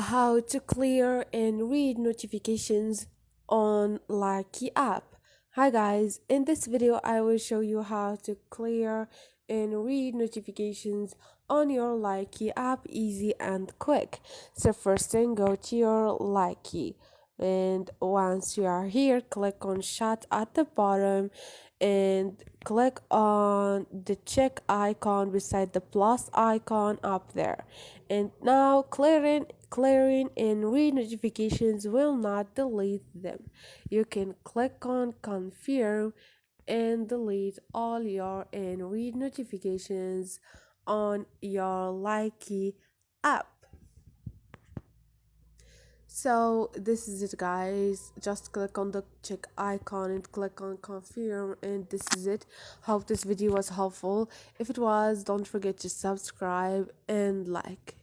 how to clear and read notifications on Likee app. Hi guys, in this video I will show you how to clear and read notifications on your Likee app easy and quick. So first thing, go to your Likee, and once you are here, click on chat at the bottom and click on the check icon beside the plus icon up there. And now clearing and read notifications will not delete them. You can click on confirm and delete all your and read notifications on your Likee app. So this is it guys, just click on the check icon and click on confirm, and this is it. Hope this video was helpful. If it was, don't forget to subscribe and like.